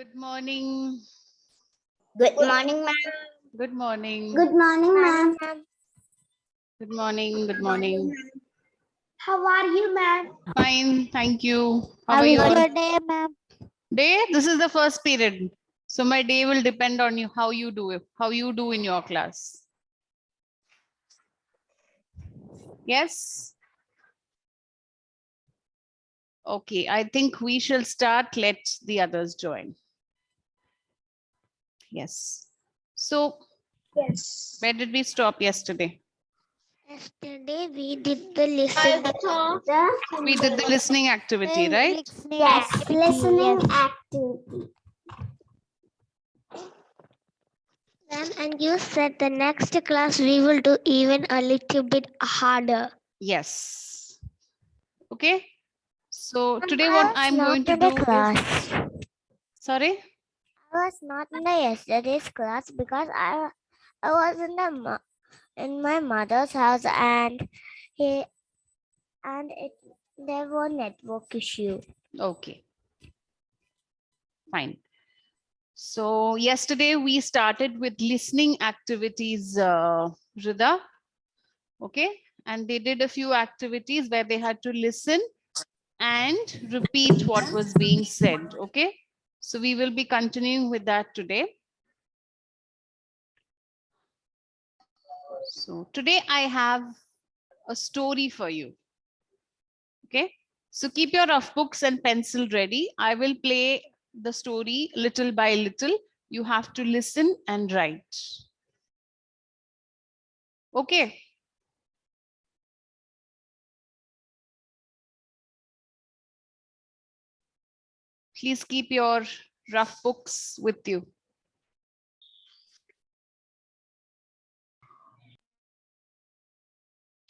Good morning. Good morning, ma'am. Good morning. Good morning, ma'am. Good morning. Good morning. How are you, ma'am? Fine. Thank you. How How are is you all? your day, ma'am? Day? This is the first period. So my day will depend on you, how you do it, how you do in your class. Yes? Okay. I think we shall start. Let the others join. Yes. So Yes. where did we stop yesterday? Yesterday we did the listening. We did the listening activity, right? Yes, listening activity. Ma'am, and you said the next class we will do even a little bit harder. Yes. Okay. So today what I'm going to do is, sorry? I was not in the yesterday's class because I was in my mother's house and there were network issue. Okay, fine. So yesterday we started with listening activities, Rida. Okay, and they did a few activities where they had to listen and repeat what was being said. Okay, so we will be continuing with that today. So today I have a story for you. Okay, so keep your rough books and pencil ready. I will play the story little by little. You have to listen and write. Okay. Please keep your rough books with you.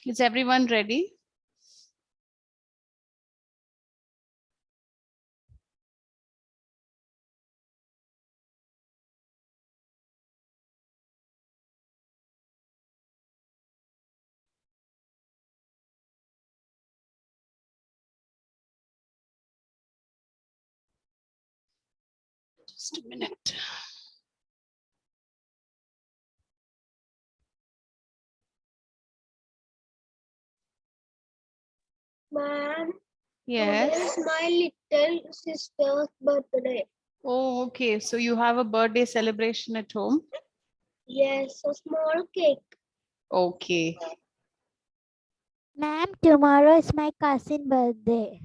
Is everyone ready? Just a minute. Ma'am, Yes. today is my little sister's birthday. Oh, okay. So you have a birthday celebration at home? Yes, a small cake. Okay. Ma'am, tomorrow is my cousin's birthday.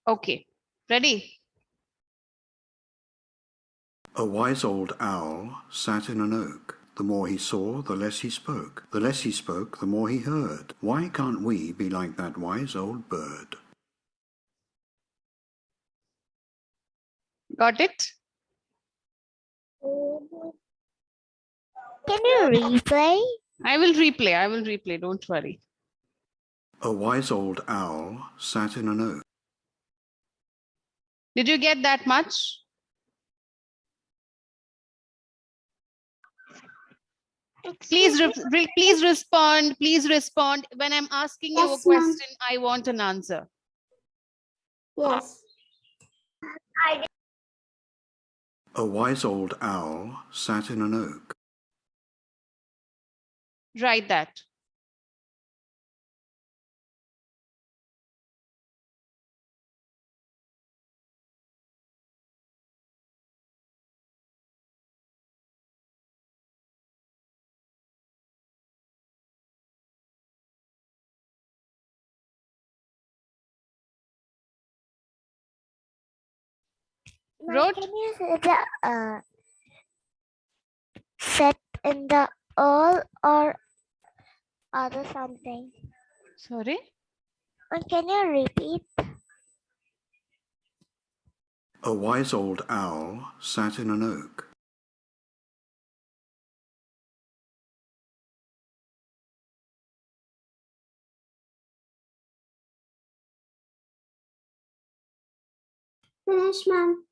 Okay. Ready? A wise old owl sat in an oak. The more he saw, the less he spoke. The less he spoke, the more he heard. Why can't we be like that wise old bird? Got it? Can you replay? I will replay. I will replay. Don't worry. A wise old owl sat in an oak. Did you get that much? Please, please respond. Please respond. When I'm asking you a Yes, ma'am. question, I want an answer. Yes. A wise old owl sat in an oak. Write that. Wrote? Can you say the set in the all or other something? Sorry? And can you repeat? A wise old owl sat in an oak. Finish, ma'am.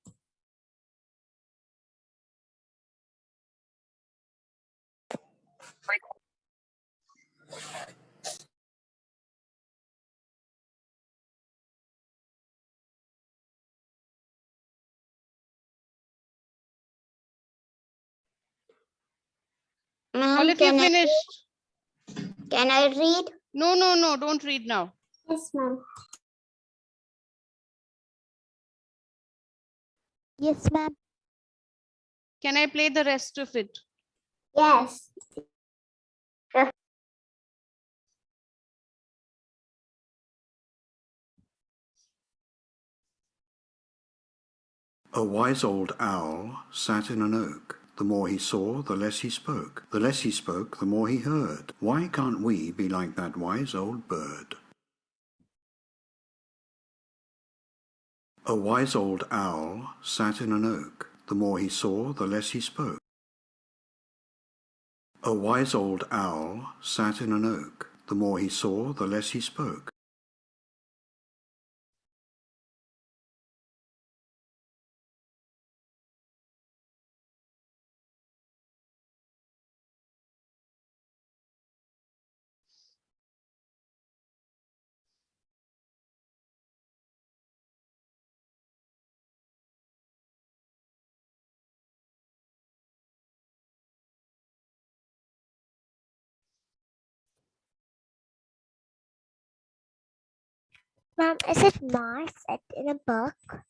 All Ma'am, of you finished? can I read? No, don't read now. Yes, ma'am. Yes, ma'am. Can I play the rest of it? Yes. A wise old owl sat in an oak. The more he saw, the less he spoke. The less he spoke, the more he heard. Why can't we be like that wise old bird? A wise old owl sat in an oak. The more he saw, the less he spoke. A wise old owl sat in an oak. The more he saw, the less he spoke. Ma'am, is it Mars set in a book?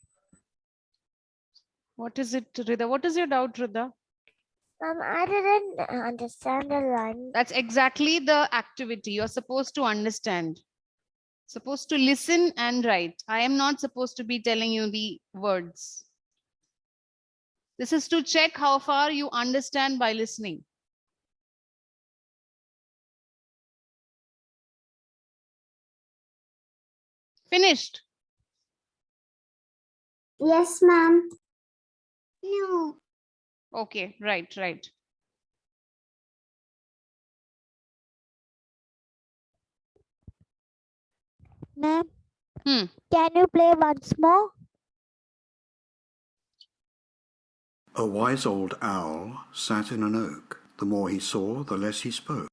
What is it, Rida? What is your doubt, Rida? Ma'am, I didn't understand the line. That's exactly the activity you're supposed to understand. Supposed to listen and write. I am not supposed to be telling you the words. This is to check how far you understand by listening. Finished? Yes, ma'am. No. Okay, right. Ma'am, Hmm. can you play once more? A wise old owl sat in an oak. The more he saw, the less he spoke.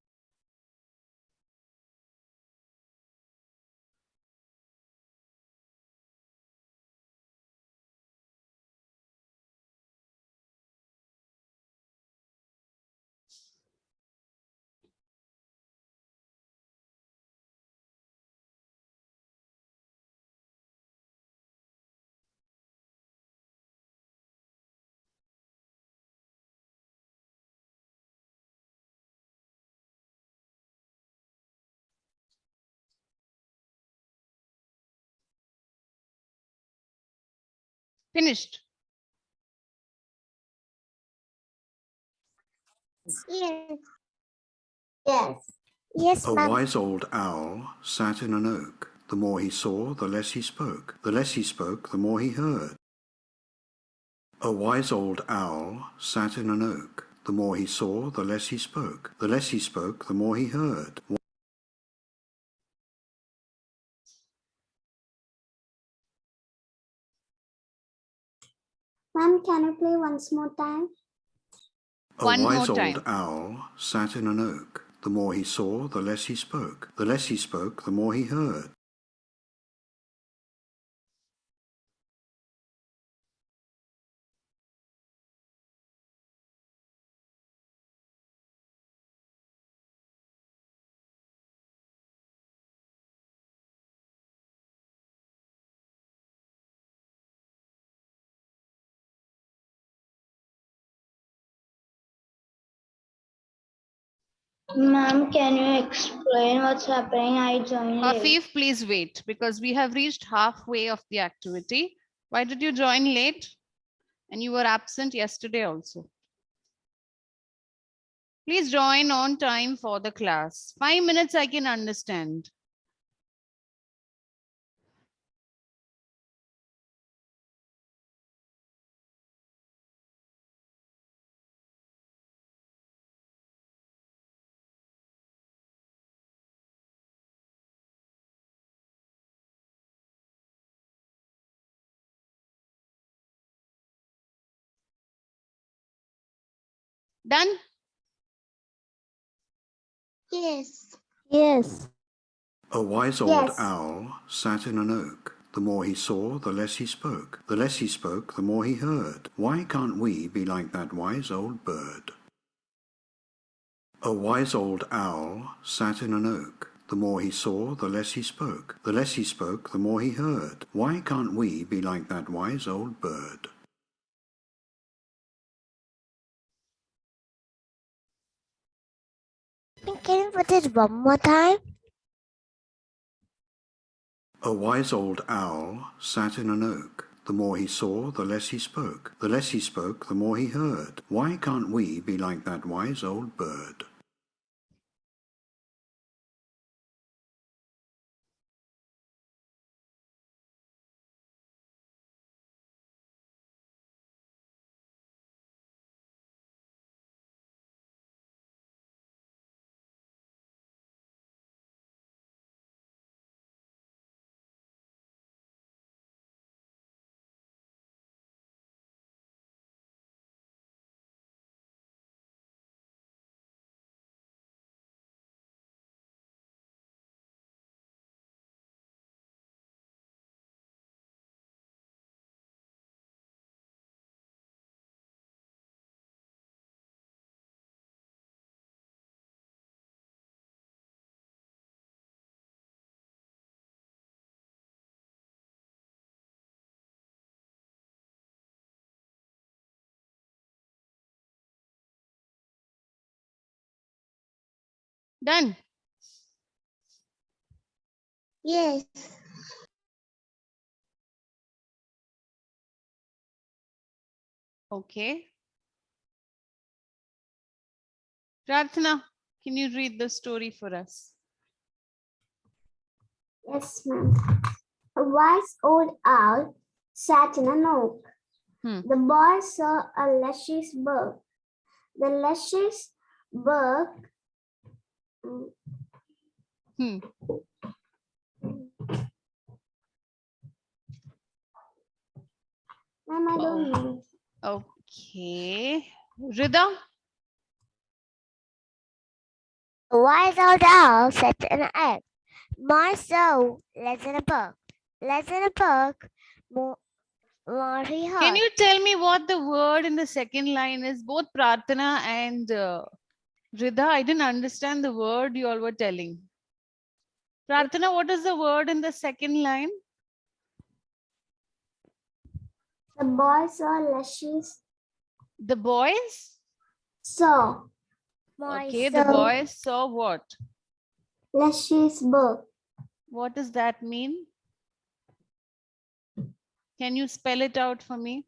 Finished. Yes. Yes. Yes, A ma'am. wise old owl sat in an oak. The more he saw, the less he spoke. The less he spoke, the more he heard. A wise old owl sat in an oak. The more he saw, the less he spoke. The less he spoke, the more he heard. Ma'am, can you play once more time? A One more wise time. old owl sat in an oak. The more he saw, the less he spoke. The less he spoke, the more he heard. Ma'am, can you explain what's happening? I joined late. Hafif, please wait because we have reached halfway of the activity. Why did you join late? And you were absent yesterday also. Please join on time for the class. 5 minutes I can understand. Done? Yes. Yes. A wise old Yes. owl sat in an oak. The more he saw, the less he spoke. The less he spoke, the more he heard. Why can't we be like that wise old bird? A wise old owl sat in an oak. The more he saw, the less he spoke. The less he spoke, the more he heard. Why can't we be like that wise old bird? Can you put it one more time? A wise old owl sat in an oak. The more he saw, the less he spoke. The less he spoke, the more he heard. Why can't we be like that wise old bird? Done? Yes. Okay. Prarthana, can you read the story for us? Yes, ma'am. A wise old owl sat in an oak. The boy saw a luscious bird. The luscious bird Hmm. Ma'am, I don't know. Okay. Rida? A wise old owl sat in an egg. More so, less in a book. Less in a book, more he Can heard. you tell me what the word in the second line is? Both Prarthana and Rida, I didn't understand the word you all were telling. Prarthana, what is the word in the second line? The boy saw luscious. The boys? Saw. Okay, the boys saw what? Luscious book. What does that mean? Can you spell it out for me?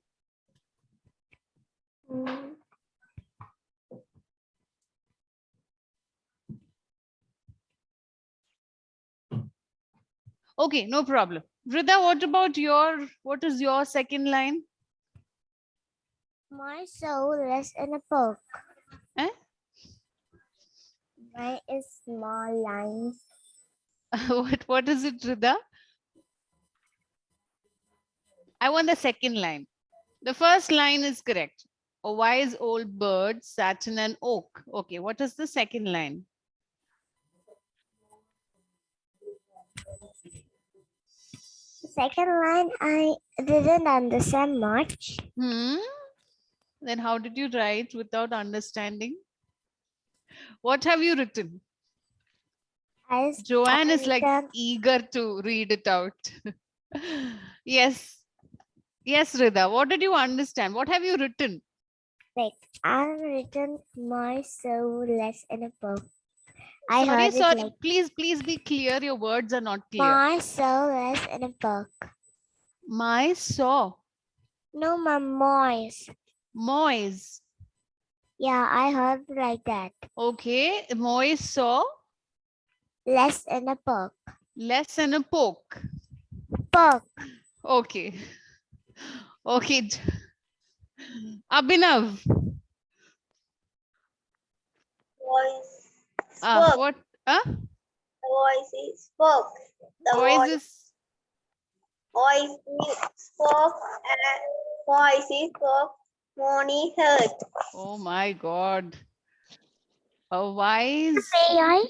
Okay, no problem. Rida, what is your second line? My soul less in a book. Eh? Mine is small lines. What is it, Rida? I want the second line. The first line is correct. A wise old bird sat in an oak. Okay, what is the second line? The second line, I didn't understand much. Then how did you write without understanding? What have you written? Joanne is like eager to read it out. Yes. Yes, Rida. What did you understand? What have you written? Like, I've written my soul less in a book. Sorry. Please be clear. Your words are not clear. My soul less in a book. My saw. No, my moist. Moise. Yeah, I heard like that. Okay. Moise saw. Less in a book. Less than a poke. Book. Okay. Okay. Abhinav. Voice Ah, spoke. what? The voice is spoke. The Voice is voice is spoke and voice is spoke. more he heard. Oh my God. A wise May I?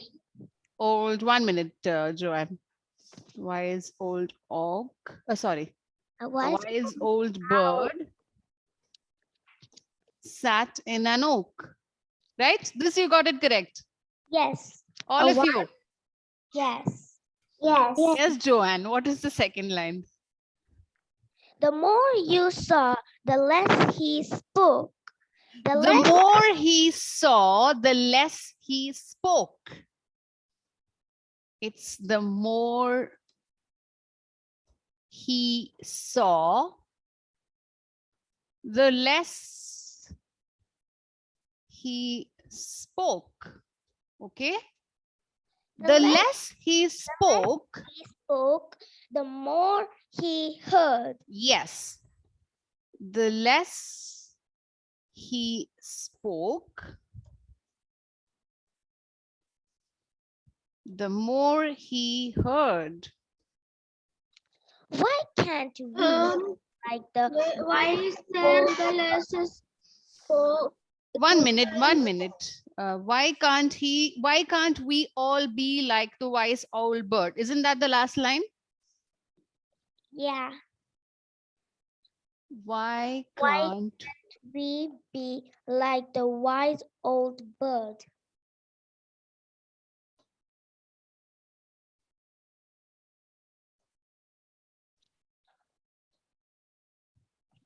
old, 1 minute, Joanne. Wise old oak. Sorry. A A wise wise old bird sat in an oak. Right? This you got it correct. Yes. All of you. Yes. Yes. Yes, Joanne. What is the second line? The more you saw, the less he spoke. The more he saw, the less he spoke. It's the more he saw, the less he spoke. Okay? The less he spoke, the more he heard. yes. The less he spoke, the more he heard. Why can't we like the Why is there the less spoke? 1 minute, 1 minute. Why can't we all be like the wise owl bird? Isn't that the last line? Yeah. Why Why can't we be like the wise old bird?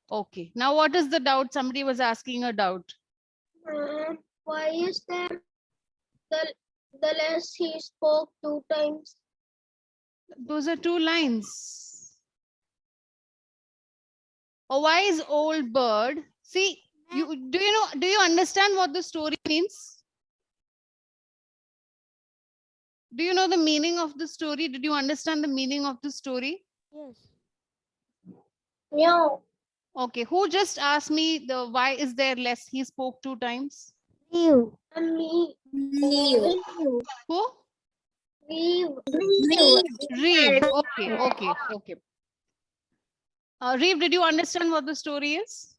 Okay, now what is the doubt? Somebody was asking a doubt. Why is there the less he spoke 2 times? Those are 2 lines. A wise old bird. See, do you understand what the story means? Do you know the meaning of the story? Did you understand the meaning of the story? Yes. No. Okay, who just asked me the why is there less? He spoke 2 times. You. Me. Who? Leave. Reeve. Okay. Reeve, did you understand what the story is?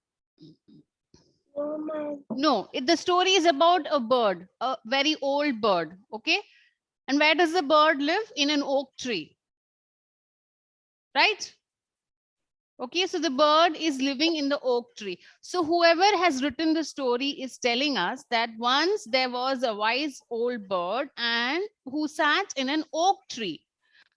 Oh my. No, the story is about a bird, a very old bird. Okay. And where does the bird live? In an oak tree. Right? Okay, so the bird is living in the oak tree. So whoever has written the story is telling us that once there was a wise old bird and who sat in an oak tree.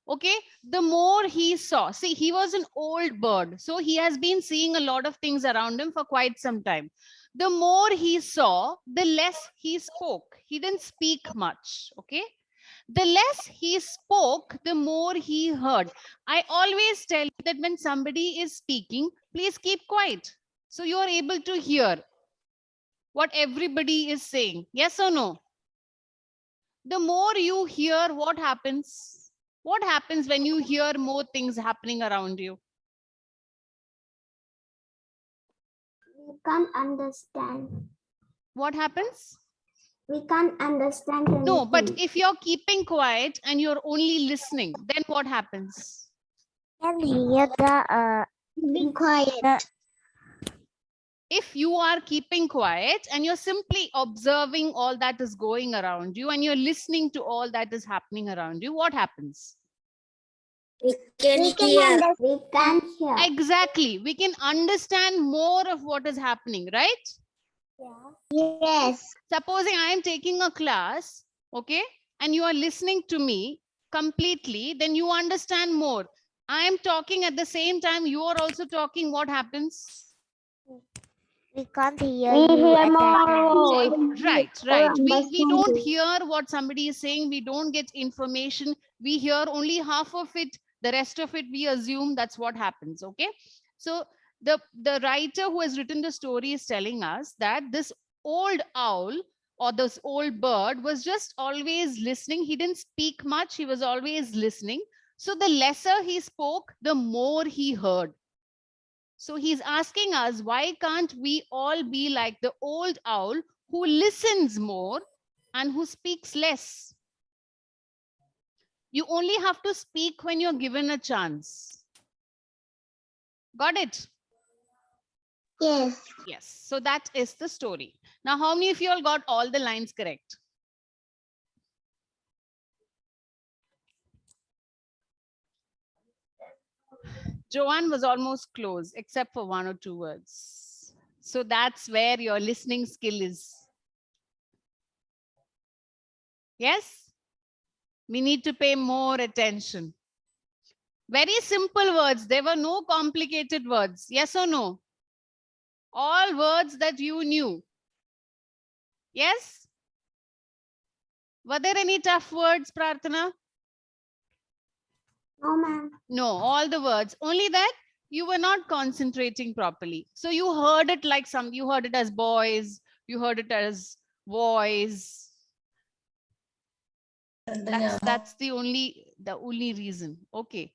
Okay, the more he saw, see, he was an old bird, so he has been seeing a lot of things around him for quite some time. The more he saw, the less he spoke. He didn't speak much. Okay, the less he spoke, the more he heard. I always tell you that when somebody is speaking, please keep quiet so you are able to hear what everybody is saying. Yes or no? The more you hear, what happens? What happens when you hear more things happening around you? We can't understand. What happens? We can't understand anything. No, but if you're keeping quiet and you're only listening, then what happens? Can hear be quiet. If you are keeping quiet and you're simply observing all that is going around you and you're listening to all that is happening around you, what happens? We can hear. We can hear. Exactly. We can understand more of what is happening, right? Yes. Supposing I am taking a class, okay, and you are listening to me completely, then you understand more. I am talking at the same time, you are also talking, what happens? We can't hear you at that time. Right. We don't hear what somebody is saying. We don't get information. We hear only half of it. The rest of it, we assume that's what happens. Okay. So the writer who has written the story is telling us that this old owl or this old bird was just always listening. He didn't speak much. He was always listening. So the lesser he spoke, the more he heard. So he's asking us, why can't we all be like the old owl who listens more and who speaks less? You only have to speak when you're given a chance. Got it? Yes. Yes. So that is the story. Now, how many of you all got all the lines correct? Joanne was almost close, except for 1 or 2 words. So that's where your listening skill is. Yes? We need to pay more attention. Very simple words. There were no complicated words. Yes or no? All words that you knew. Yes? Were there any tough words, Prarthana? No, ma'am. No, all the words. Only that you were not concentrating properly. So you heard it like you heard it as boys, you heard it as boys. That's the only reason. Okay.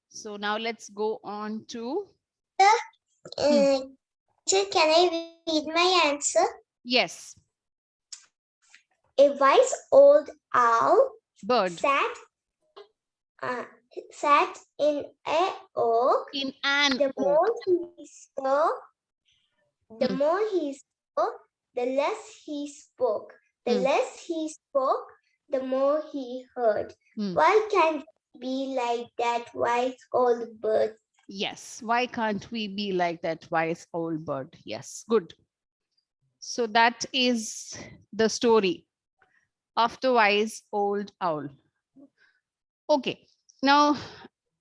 So now let's go on to. Can I read my answer? Yes. A wise old owl Bird. Sat in a oak. In an The oak. more he saw, the more he saw, the less he spoke. The less he spoke, the more he heard. Why can't we be like that wise old bird? Yes. Why can't we be like that wise old bird? Yes. Good. So that is the story of the wise old owl. Okay. Now,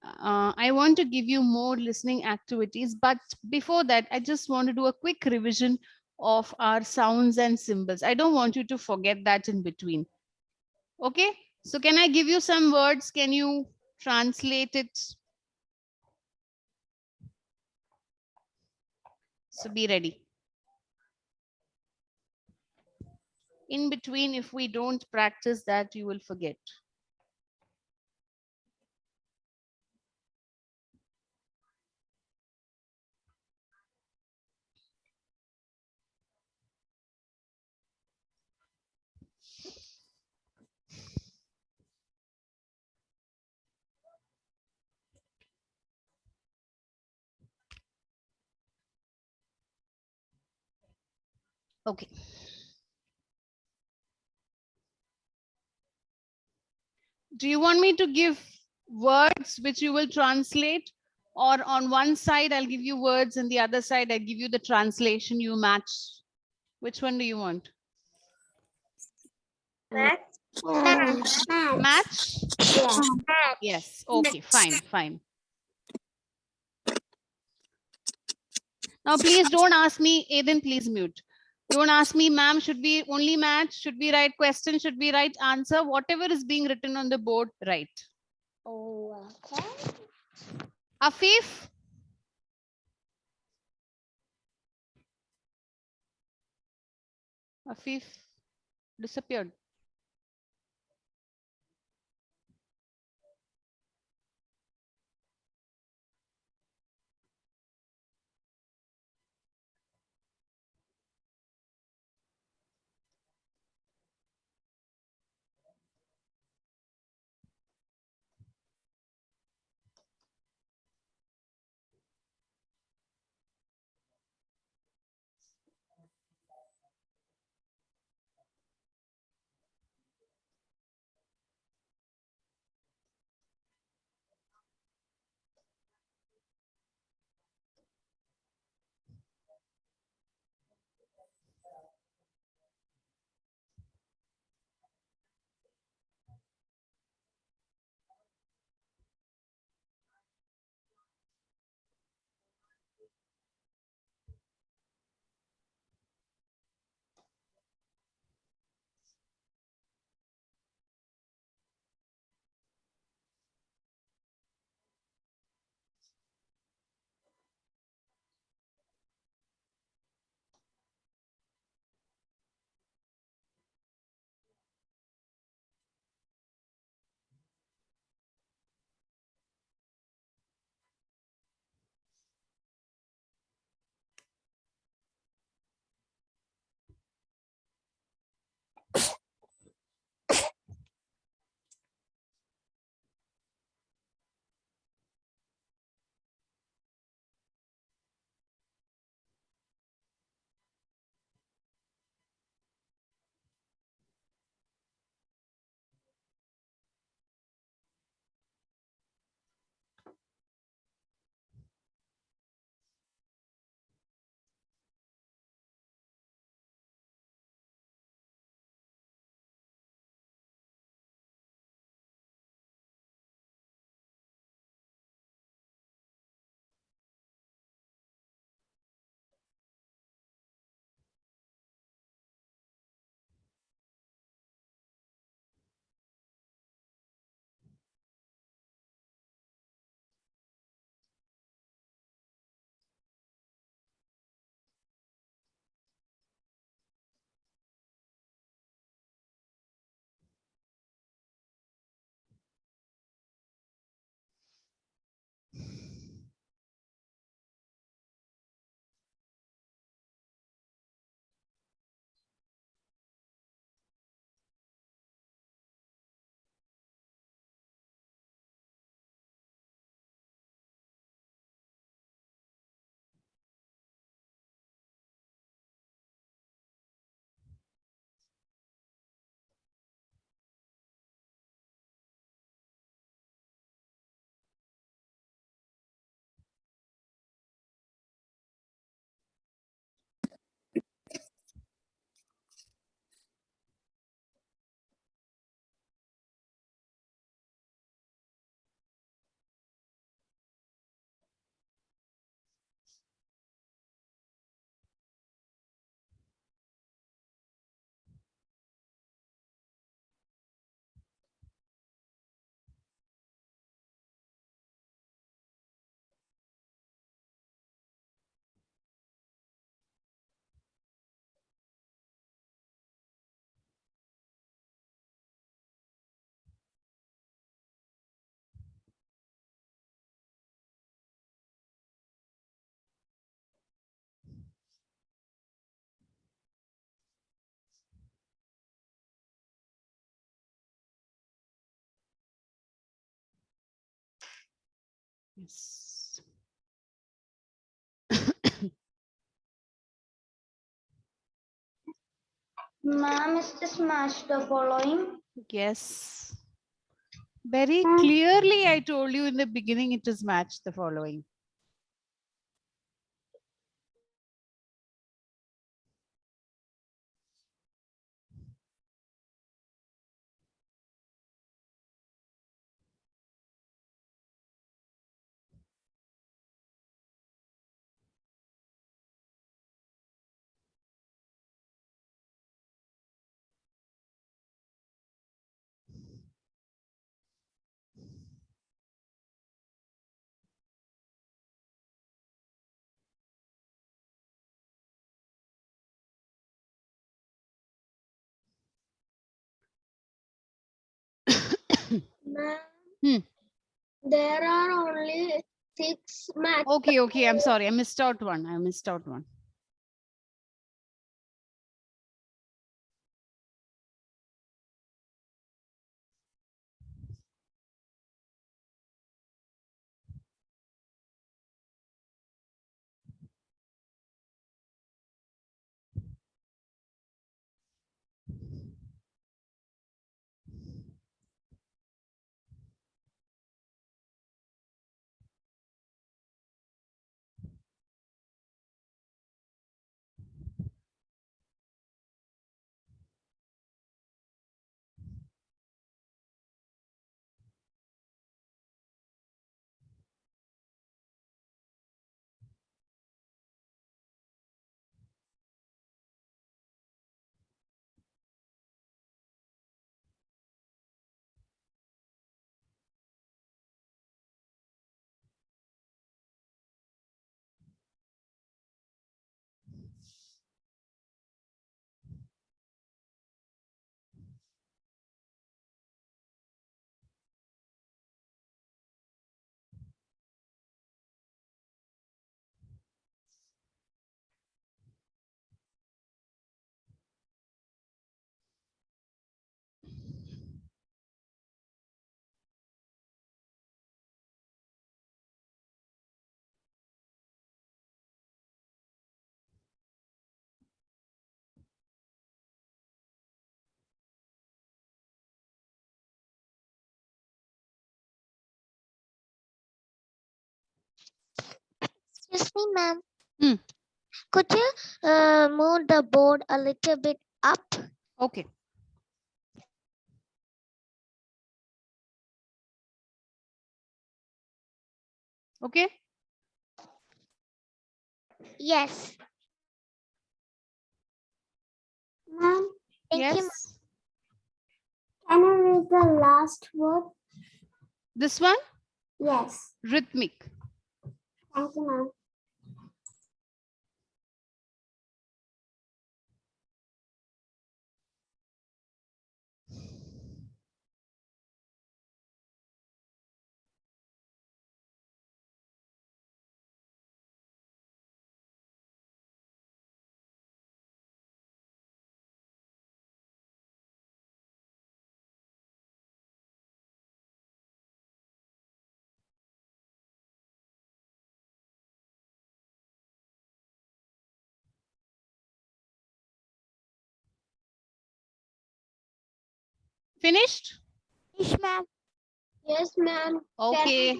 I want to give you more listening activities, but before that, I just want to do a quick revision of our sounds and symbols. I don't want you to forget that in between. Okay, so can I give you some words? Can you translate it? So be ready. In between, if we don't practice that, you will forget. Okay. Do you want me to give words which you will translate? Or on one side, I'll give you words and the other side, I'll give you the translation you match. Which one do you want? Match. Match? Yeah. Yes. Okay, fine, fine. Now, please don't ask me, Aiden, please mute. Don't ask me, ma'am, should we only match? Should we write question? Should we write answer? Whatever is being written on the board, write. Oh, okay. Afif? Afif disappeared. Yes. Ma'am, is this match the following? Yes. Very clearly, I told you in the beginning, it is match the following. Ma'am, Hmm. there are only 6 match. Okay, okay. I'm sorry. I missed out one. I missed out one. Excuse me, ma'am. Hmm. Could you move the board a little bit up? Okay. Okay. Yes. Ma'am, Thank you, ma'am. Yes. can you read the last word? This one, Yes. rhythmic. Thank you, ma'am. Finished? Yes, ma'am. Yes, ma'am. Okay.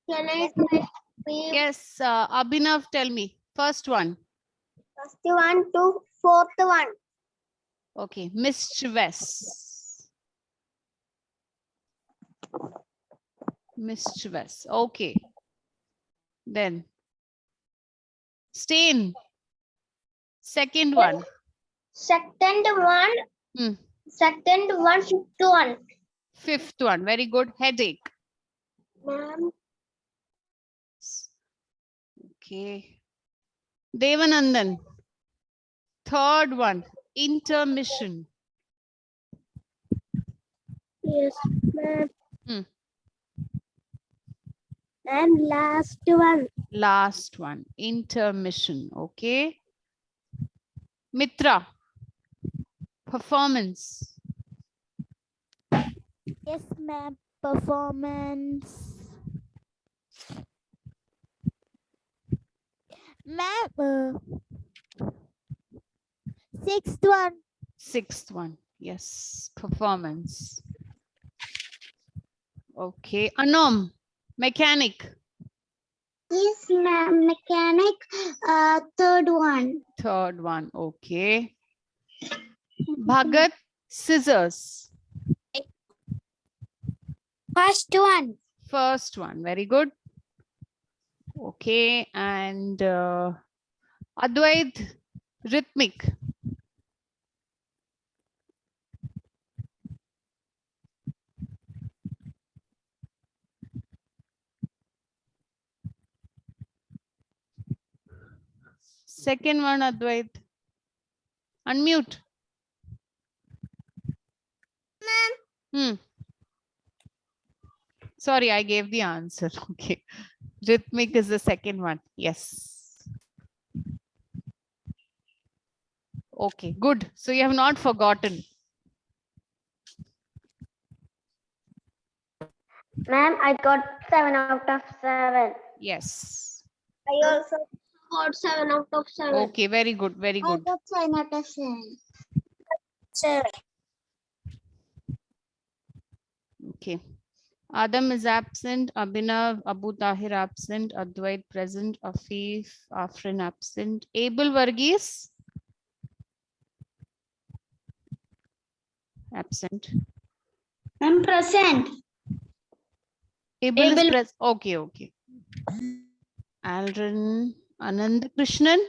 Can I try? Please. Yes. Abhinav, tell me. First one. First one to fourth one. Okay. Mischievous. Mischievous. Okay. Then stain. Second one. Second one. Hmm. Second one, fifth one. Fifth one. Very good. Headache. Ma'am. Okay. Devanandan. Third one. Intermission. Yes, ma'am. Hmm. And last one. Last one. Intermission. Okay. Mitra. Performance. Yes, ma'am. Performance. Ma'am, sixth one. Sixth one. Yes. Performance. Okay. Anom. Mechanic. Yes, ma'am. Mechanic. Third one. Third one. Okay. Bhagat. Scissors. First one. First one. Very good. Okay. And Advait. Rhythmic. Second one, Advait. Unmute. Ma'am. Sorry, I gave the answer. Okay. Rhythmic is the second one. Yes. Okay, good. So you have not forgotten. Ma'am, I got 7 out of 7. Yes. I also got 7 out of 7. Okay, very good. Very I good. got 7 out of 7. 7. Okay. Adam is absent. Abhinav, Abu Tahir absent. Advait present. Afif, Afrin absent. Abel Varghese absent. I'm present. Abel is present. Okay, okay. Aldrin, Anand Krishnan.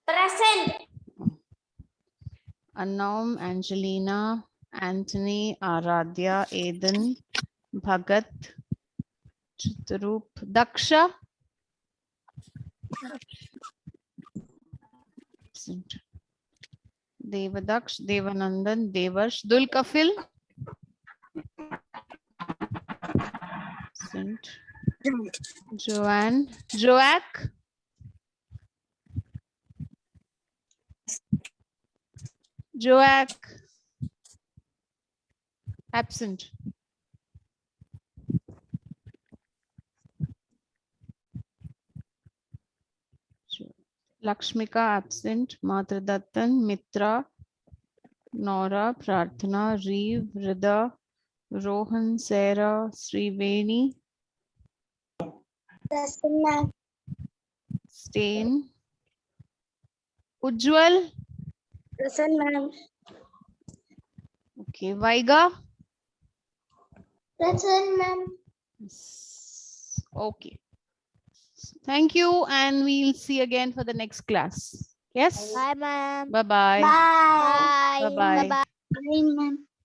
Present. Anam, Angelina, Anthony, Aradhya, Aiden, Bhagat, Chitrup, Daksha. Absent. Devadaksh, Devanandan, Devarsh, Dulkafil. Absent. Joanne, Joak. Joak. Absent. Lakshmika absent. Matradattan, Mitra, Nora, Prarthana, Reeve, Rida, Rohan, Sarah, Sriveni, Present, ma'am. Stain, Ujjwal. Present, ma'am. Okay, Vaiga. Present, ma'am. Okay. Thank you, and we'll see again for the next class. Yes? Bye, ma'am. Bye-bye. Bye. Bye-bye. Bye, ma'am.